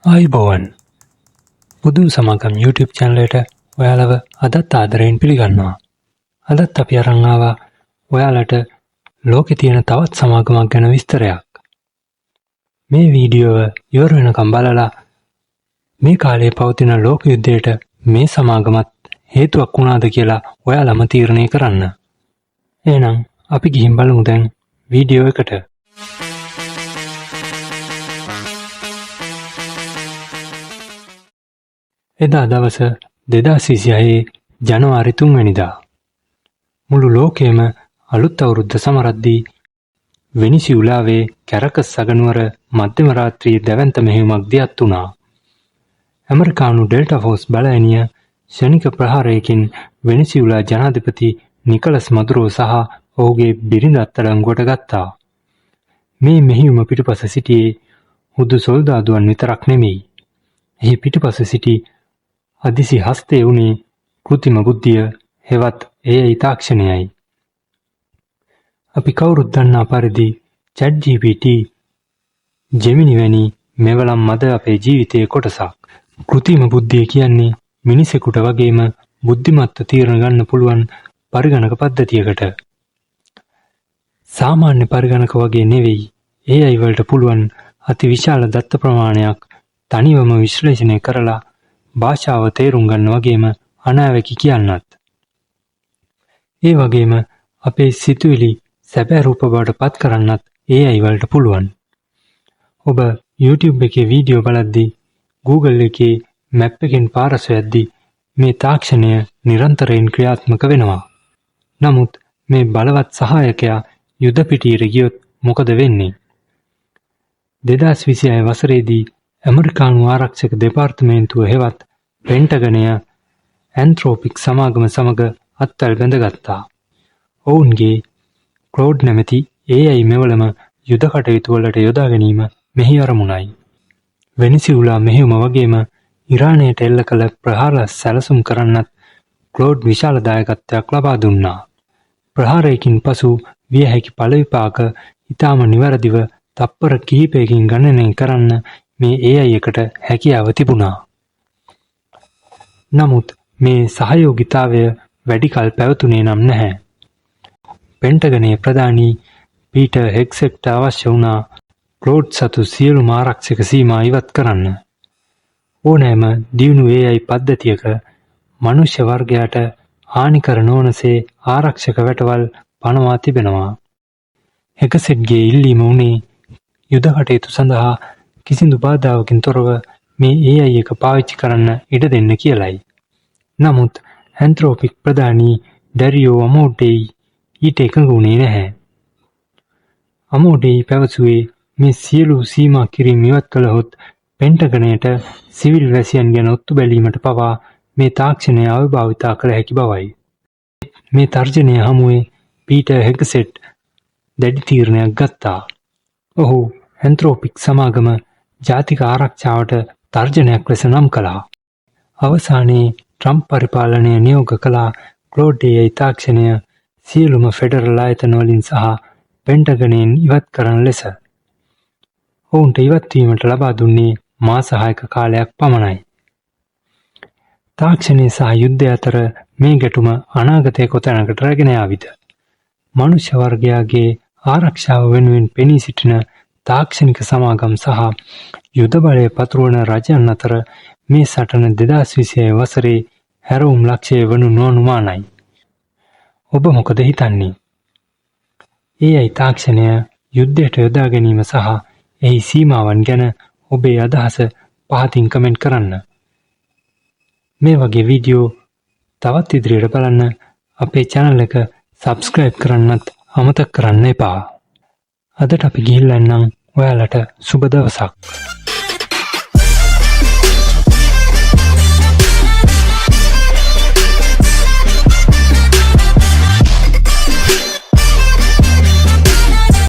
ආයුබෝවන් බුදුන් සමාගම් YouTube channel එකට ඔයාලව අදත් ආදරයෙන් පිළිගන්නවා. අදත් අපි අරන් ආවා ඔයාලට ලෝකේ තියෙන තවත් සමාගමක් ගැන විස්තරයක්. මේ වීඩියෝව ඉවර වෙනකම් බලලා මේ කාලේ පවතින ලෝක යුද්ධයට මේ සමාගමත් හේතුවක් වුණාද කියලා ඔයාලම තීරණය කරන්න. එහෙනම් අපි ගිහින් බලමු දැන් වීඩියෝ එකට. එදා දවස 2026 ජනවාරි 3 වෙනිදා මුළු ලෝකෙම අලුත් අවුරුද්ද සමරද්දී වෙනිසියුලාවේ කැරකස් සගනුවර මධ්‍යම රාත්‍රියේ දැවැන්ත මෙහෙයුමක් දියත් වුණා. ඇමරිකානු ඩෙල්ටා ෆෝස් බලඇණිය ක්ෂණික ප්‍රහාරයකින් වෙනිසියුලා ජනාධිපති නිකලස් මදුරෝ සහ ඔහුගේ බිරිඳ අත්අඩංගුවට ගත්තා. මේ මෙහෙයුම පිටුපස සිටියේ හුදු සොල්දාදුවන් විතරක් නෙමෙයි. එහි පිටුපස සිටි අදිසි හස්තේ වුණේ කෘතිම බුද්ධිය හෙවත් AI තාක්ෂණයයි. අපි කවුරුත් දන්නා පරිදි ChatGPT, Gemini වැනි මෙවලම් මද අපේ ජීවිතයේ කොටසක්. කෘතිම බුද්ධිය කියන්නේ මිනිසෙකුට වගේම බුද්ධිමත්ව තීරණ ගන්න පුළුවන් පරිගණක පද්ධතියකට. සාමාන්‍ය පරිගණක වගේ නෙවෙයි AI වලට පුළුවන් අතිවිශාල දත්ත ප්‍රමාණයක් තනිවම විශ්ලේෂණය කරලා භාෂාව තේරුම් ගන්න වගේම අනාවැකි කියන්නත්. ඒ වගේම අපේ සිතුවිලි සැබෑ රූප බවට පත් කරන්නත් AI වලට පුළුවන්. ඔබ YouTube එකේ වීඩියෝ බලද්දී Google එකේ මැප් එකෙන් පාර සොයද්දී මේ තාක්ෂණය නිරන්තරයෙන් ක්‍රියාත්මක වෙනවා. නමුත් මේ බලවත් සහායකයා යුද පිටියට ගියොත් මොකද වෙන්නේ? 2026 වසරේදී ඇමරිකානු ආරක්ෂක දෙපාර්තමේන්තුව හෙවත් පෙන්ටගනය ඇන්ත්‍රෝපික් සමාගම සමග අත්වැල් බැඳගත්තා. ඔවුන්ගේ ක්ලෝඩ් නැමැති AI මෙවලම යුද කටයුතු වලට යොදා ගැනීම මෙහි අරමුණයි. වෙනිසියුලා මෙහෙයුම වගේම ඉරානයට එල්ල කළ ප්‍රහාර සැලසුම් කරන්නත් ක්ලෝඩ් විශාල දායකත්වයක් ලබා දුන්නා. ප්‍රහාරයකින් පසු විය හැකි ඵල විපාක ඉතාම නිවැරදිව තප්පර කිහිපයකින් ගණනය කරන්න මේ AI එකට හැකියාව තිබුණා. නමුත් මේ සහයෝගිතාවය වැඩි කල පැවතුනේ නම් නැහැ. පෙන්ටගනයේ ප්‍රධානී පීටර් හෙග්සෙට්ට අවශ්‍ය වුණා ක්ලෝඩ් සතු සියලුම ආරක්ෂක සීමා ඉවත් කරන්න. ඕනෑම දියුණු AI පද්ධතියක මනුෂ්‍ය වර්ගයාට හානි කර නොවනසේ ආරක්ෂක වැටවල් පනවා තිබෙනවා. හෙගසෙට්ගේ ඉල්ලීම වුණේ යුද කටයුතු සඳහා කිසිදු බාධාවකින් තොරව මේ AI එක පාවිච්චි කරන්න ඉඩ දෙන්න කියලයි. නමුත් ඇන්ත්‍රෝපික් ප්‍රධානී ඩැරියෝ අමෝඩෙයි ඊට එකඟ වුණේ නැහැ. අමෝඩෙයි පැවසුවේ මේ සියලු සීමා කිරීම ඉවත් කළහොත් පෙන්ටගනයට සිවිල් වැසියන් ගැන ඔත්තු බැලීමට පවා මේ තාක්ෂණය අවභාවිතා කළ හැකි බවයි. මේ තර්ජනය හමුවේ පීටර් හෙගසෙට් දැඩි තීරණයක් ගත්තා. ඔහු ඇන්ත්‍රෝපික් සමාගම ජාතික ආරක්ෂාවට තර්ජනයක් ලෙස නම් කළා. අවසානයේ ට්‍රම්ප් පරිපාලනය නියෝග කළා ක්ලෝඩ් AI තාක්ෂණය සියලුම ෆෙඩරල් ආයතන වලින් සහ පෙන්ටගනයෙන් ඉවත් කරන ලෙස. ඔවුන්ට ඉවත්වීමට ලබා දුන්නේ මාස 6ක කාලයක් පමණයි. තාක්ෂණය සහ යුද්ධය අතර මේ ගැටුම අනාගතයේ කොතැනකට රැගෙන යාවිද? මනුෂ්‍ය වර්ගයාගේ ආරක්ෂාව වෙනුවෙන් පෙනී සිටින තාක්ෂණික සමාගම් සහ යුද බලය පතුරවන රජයන් අතර මේ සටන 2026 වසරේ හැරවුම් ලක්ෂ්‍යය වනු නොඅනුමානයි. ඔබ මොකද හිතන්නේ? AI තාක්ෂණය යුද්ධයට යොදා ගැනීම සහ එහි සීමාවන් ගැන ඔබේ අදහස පහතින් කමෙන්ට් කරන්න. මේ වගේ වීඩියෝ තවත් ඉදිරියට බලන්න අපේ channel එක subscribe කරන්නත් අමතක කරන්න එපා. අදට අපි ගිහිල්ලා එන්නම්. ඔයාලට සුබ දවසක්.